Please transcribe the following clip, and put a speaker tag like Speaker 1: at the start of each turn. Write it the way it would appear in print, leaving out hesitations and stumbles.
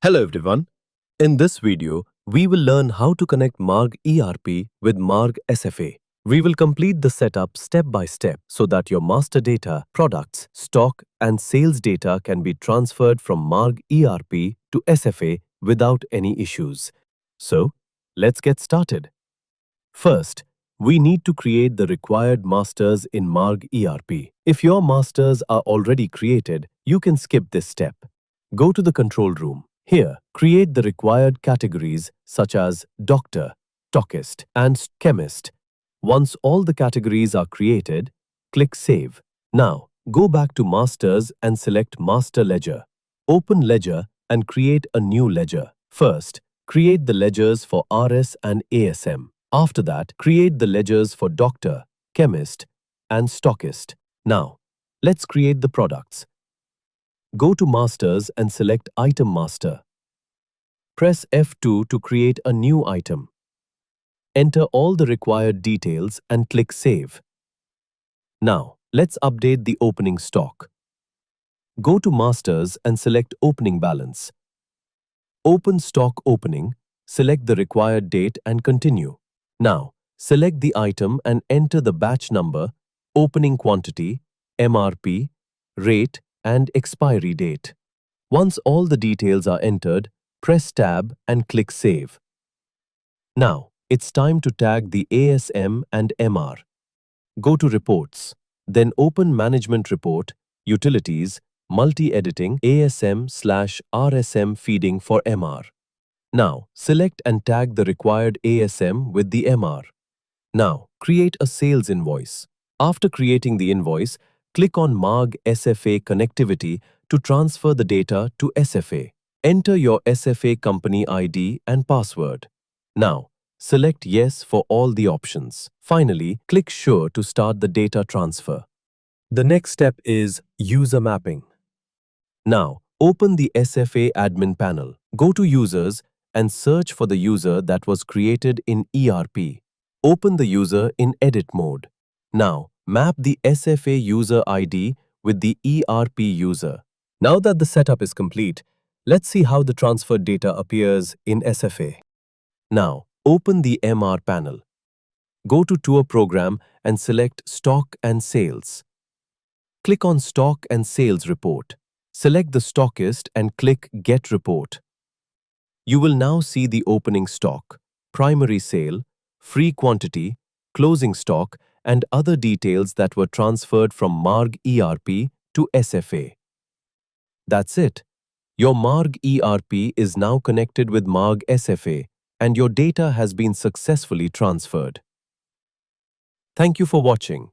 Speaker 1: Hello everyone. In this video, we will learn how to connect Marg ERP with Marg SFA. We will complete the setup step by step so that your master data, products, stock and sales data can be transferred from Marg ERP to SFA without any issues. So, let's get started. First, we need to create the required masters in Marg ERP. If your masters are already created, you can skip this step. Go to the control room. Here, create the required categories such as doctor, stockist, and chemist. Once all the categories are created, click Save. Now, go back to Masters and select Master Ledger. Open Ledger and create a new ledger. First, create the ledgers for RS and ASM. After that, create the ledgers for doctor, chemist, and stockist. Now, let's create the products. Go to Masters and select Item Master. Press F2 to create a new item. Enter all the required details and click Save. Now, let's update the opening stock. Go to Masters and select Opening Balance. Open Stock Opening, select the required date and continue. Now, select the item and enter the batch number, opening quantity, MRP, rate, and expiry date. Once all the details are entered, press Tab and click Save. Now, it's time to tag the ASM and MR. Go to Reports, then open Management Report, Utilities, Multi-Editing ASM/RSM Feeding for MR. Now, select and tag the required ASM with the MR. Now, create a sales invoice. After creating the invoice, click on Marg SFA Connectivity to transfer the data to SFA. Enter your SFA company ID and password. Now, select Yes for all the options. Finally, click Sure to start the data transfer. The next step is User Mapping. Now, open the SFA Admin panel. Go to Users and search for the user that was created in ERP. Open the user in Edit mode. Now, map the SFA user ID with the ERP user. Now that the setup is complete, let's see how the transferred data appears in SFA. Now, open the MR panel. Go to Tour Program and select Stock and Sales. Click on Stock and Sales Report. Select the stockist and click Get Report. You will now see the opening stock, primary sale, free quantity, closing stock, and other details that were transferred from Marg ERP to SFA. That's it. Your Marg ERP is now connected with Marg SFA, and your data has been successfully transferred. Thank you for watching.